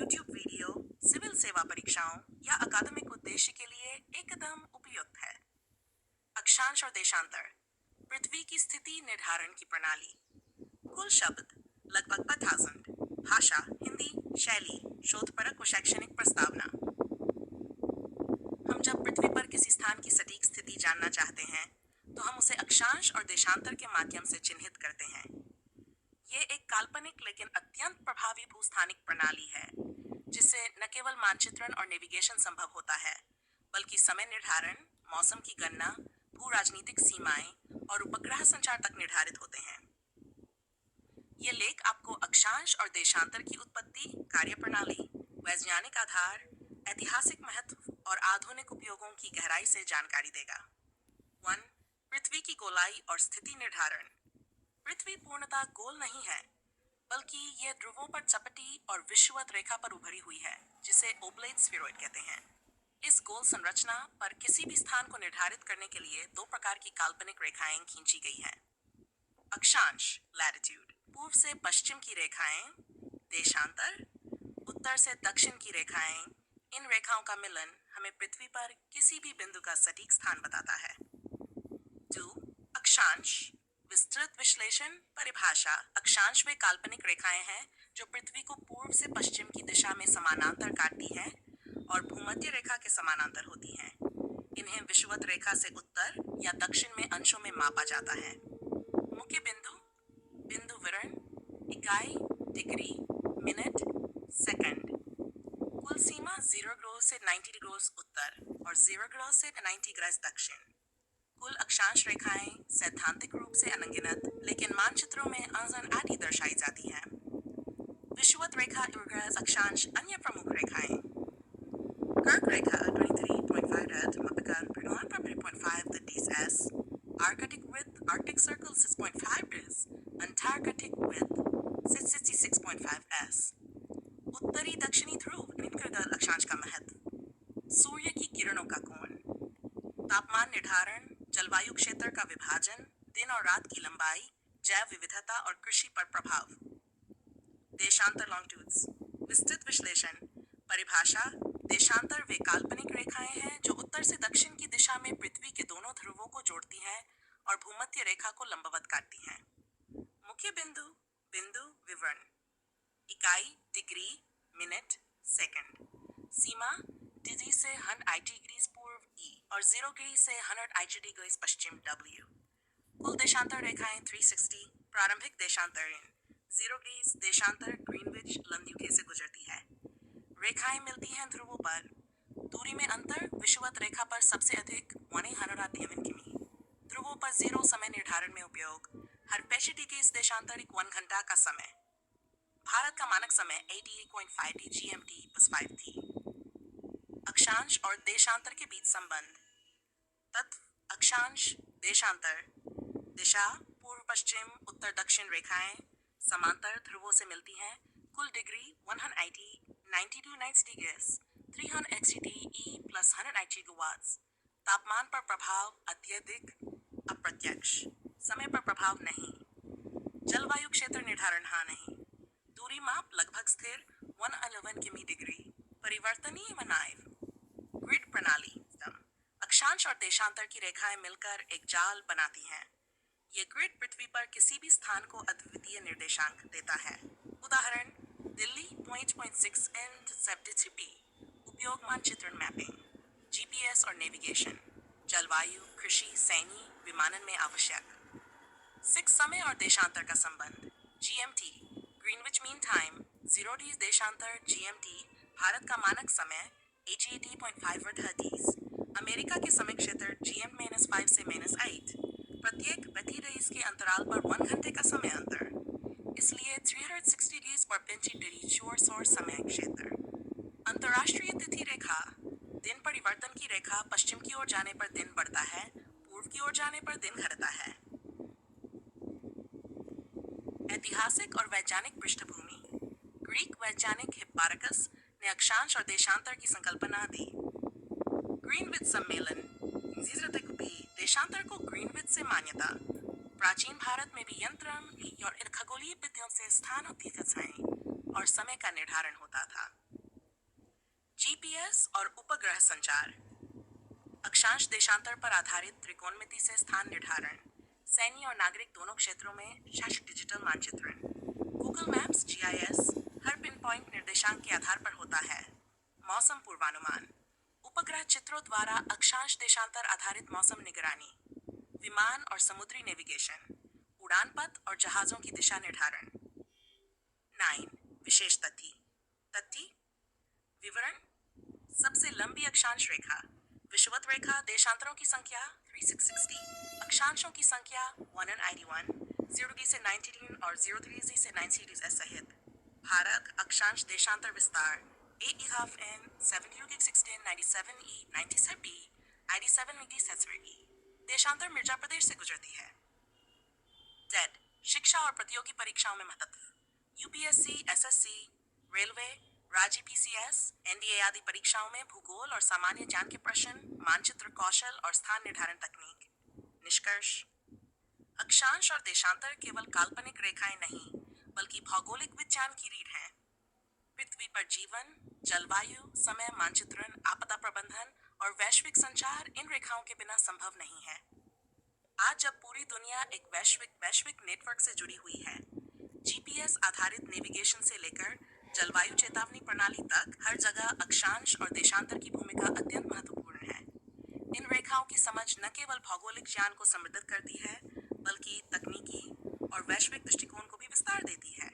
YouTube video civil सेवा परीक्षाओं या अकादमिक उद्देश्य के लिए एकदम उपयुक्त है। अक्षांश और देशांतर, पृथ्वी की स्थिति निर्धारण की प्रणाली। कुल शब्द लगभग 5000। भाषा हिंदी। शैली शोधपरक व शैक्षणिक प्रस्तावना। हम जब पृथ्वी पर किसी स्थान की सटीक स्थिति जानना चाहते हैं तो हम उसे अक्षांश और देशांतर के माध्यम से चिन्हित करते हैं। ये एक काल्पनिक लेकिन अत्यंत प्रभावी भूस्थानिक प्रणाली है जिससे न केवल मानचित्रण और नेविगेशन संभव होता है बल्कि समय निर्धारण, मौसम की गणना, भू राजनीतिक सीमाएं और उपग्रह संचार तक निर्धारित होते हैं। ये लेख आपको अक्षांश और देशांतर की उत्पत्ति, कार्यप्रणाली, वैज्ञानिक आधार, ऐतिहासिक महत्व और आधुनिक उपयोगों की गहराई से जानकारी देगा। 1. पृथ्वी की गोलाई और स्थिति निर्धारण। पृथ्वी पूर्णतः गोल नहीं है बल्कि यह ध्रुवों पर चपटी और विषुवत रेखा पर उभरी हुई है जिसे ओब्लेट स्फीरॉइड कहते हैं। इस गोल संरचना पर किसी भी स्थान को निर्धारित करने के लिए दो प्रकार की काल्पनिक रेखाएं खींची गई हैं। अक्षांश लैटिट्यूड, पूर्व से पश्चिम की रेखाएं। देशांतर, उत्तर से दक्षिण की रेखाएं। इन रेखाओं का मिलन हमें पृथ्वी पर किसी भी बिंदु का सटीक स्थान बताता है। 2. अक्षांश विस्तृत विश्लेषण। परिभाषा, अक्षांश वे काल्पनिक रेखाएं हैं जो पृथ्वी को पूर्व से पश्चिम की दिशा में समानांतर काटती हैं और भूमध्य रेखा के समानांतर होती हैं। इन्हें विषुवत रेखा से उत्तर या दक्षिण में अंशों में मापा जाता है। मुख्य बिंदु, बिंदु विवरण, इकाई, डिग्री, मिनट, सेकंड। कुल सीमा 0 से 90 डिग्री उत्तर और 0 से 90 डिग्री दक्षिण। कुल अक्षांश रेखाएं सैद्धांतिक रूप से अनगिनत लेकिन मानचित्रों में अनजान आदि दर्शाई जाती हैं। विषुवत रेखा अक्षांश अन्य प्रमुख रेखाएं। कर्क रेखा 23.5 Mapikan 3.5 degrees S. Arctic width, Arctic circle 6.5 degrees. Antarctic width 66.5 S. उत्तरी दक्षिणी ध्रुव निम्नलिखित अक्षांश का महत्व। सूर्य की किरणों का कोण, तापमान निर्धारण, जलवायु क्षेत्र का विभाजन, दिन और रात की लंबाई, जैव विविधता और कृषि पर प्रभाव। देशांतर लॉन्गिट्यूड्स, विस्तृत विश्लेषण। परिभाषा, देशांतर वे काल्पनिक रेखाएं हैं जो उत्तर से दक्षिण की दिशा में पृथ्वी के दोनों ध्रुवों को जोड़ती हैं और भूमध्य रेखा को लंबवत काटती हैं। मुख्य बिंदु, बिंदु विवरण, इकाई, डिग्री, मिनट, सेकंड। सीमा डिग्री से 180 डिग्री पूर्व E और 0 डिग्री से 180 डिग्री पश्चिम W। कुल देशांतर रेखाएं 360। प्रारंभिक देशांतर 0 डिग्री देशांतर ग्रीनविच लंबयूखे से गुजरती है। रेखाएं मिलती हैं ध्रुवों पर। दूरी में अंतर विषुवत रेखा पर सबसे अधिक 111 किमी। ध्रुवों पर 0 समय निर्धारण में उपयोग। हर 65 डिग्री देशांतर 1 घंटा का समय। भारत का मानक समय 88.5 GMT + 5 थी। अक्षांश और देशांतर के बीच संबंध। तत्व, अक्षांश, देशांतर। दिशा पूर्व पश्चिम, उत्तर दक्षिण रेखाएं समांतर ध्रुवों से मिलती हैं। कुल degree 180, 90 to 90 degree, 360 E + 180 watts। तापमान पर प्रभाव अत्यधिक, अप्रत्यक्ष। समय पर प्रभाव नहीं। जलवायु क्षेत्र निर्धारण हाँ नहीं। दूरी माप लगभग स्थिर 111 किमी डिग्री। परिवर्तनीय वनाइव। ग्रिड प्रणाली, अक्षांश और देशांतर की रेखाएं मिलकर एक जाल बनाती हैं। ये ग्रिड पृथ्वी पर किसी भी स्थान को अद्वितीय निर्देशांक देता है। उदाहरण, दिल्ली 0.6 and 73p। उपयोग मानचित्रण मैपिंग, GPS और नेविगेशन। जलवायु, कृषि, सैन्य, विमानन में आवश्यक। 6 समय और देशांतर का संबंध। GMT Greenwich mean time 0 degree देशांतर GMT भारत का मानक समय 88.5 अमेरिका के समय क्षेत्र GM-5 से -8। प्रत्येक 32 डिग्री के अंतराल पर 1 घंटे का समय अंतर। इसलिए 360 डिग्री पर 35 डिग्री सौर समय क्षेत्र। अंतरराष्ट्रीय तिथि रेखा, दिन परिवर्तन की रेखा पश्चिम की ओर जाने पर दिन बढ़ता है, पूर्व की ओर जाने पर दिन घटता है। ऐतिहासिक और वैज्ञानिक पृष्ठभूमि। ग्रीक वैज्ञानिक हिप्पारकस ने अक्षांश और देशांतर की संकल्पना दी। ग्रीनविच सम्मेलन, देशांतर को ग्रीनविच से मान्यता। प्राचीन भारत में भी यंत्र और खगोलीय विधियों से स्थान और समय का निर्धारण होता था। जीपीएस और उपग्रह संचार, अक्षांश देशांतर पर आधारित त्रिकोणमिति से स्थान निर्धारण, सैन्य और नागरिक दोनों क्षेत्रों में शस्त्र डिजिटल मानचित्रण। Google maps GIS her pin point निर्देशांक के आधार पर होता है। मौसम पूर्वानुमान, उपग्रह चित्रों द्वारा अक्षांश देशांतर आधारित मौसम निगरानी, विमान और समुद्री नेविगेशन, उड़ान पथ और जहाजों की दिशा निर्धारण। 9 विशेष तथ्य तथ्य विवरण, सबसे लंबी अक्षांश रेखा, विषुवत रेखा देशांतरों की संख्या 3660, अक्षांशों की संख्या 181, 0 डिग्री से 90 डिग्री और 0 डिग्री से 90 डिग्री सहित। भारत अक्षांश देशांतर विस्तार 8.5N 70 97 E 97 B 97 डिग्री सेंसुरी। देशांतर मिर्जा प्रदेश से गुजरती है। डेट शिक्षा और प्रतियोगी परीक्षाओं में महत्व, यूपीएससी, एसएससी, रेलवे, राज्य पीसीएस, एनडीए आदि परीक्षाओं में भूगोल और सामान्य ज्ञान के प्रश्न, मानचित्र कौशल और स्थान निर्धारण तकनीक। निष्कर्ष, अक्षांश और देशांतर केवल काल्पनिक रेखाएं नहीं बल्कि भौगोलिक विज्ञान की रीढ़ हैं। पृथ्वी पर जीवन, जलवायु, समय मानचित्रण, आपदा प्रबंधन और वैश्विक संचार इन रेखाओं के बिना संभव नहीं है। आज जब पूरी दुनिया एक वैश्विक नेटवर्क से जुड़ी हुई है, जीपीएस आधारित नेविगेशन से लेकर जलवायु चेतावनी प्रणाली तक, हर जगह अक्षांश और देशांतर की भूमिका अत्यंत महत्वपूर्ण है। इन रेखाओं की समझ न केवल भौगोलिक ज्ञान को समृद्ध करती है बल्कि तकनीकी और वैश्विक दृष्टिकोण को भी विस्तार देती है।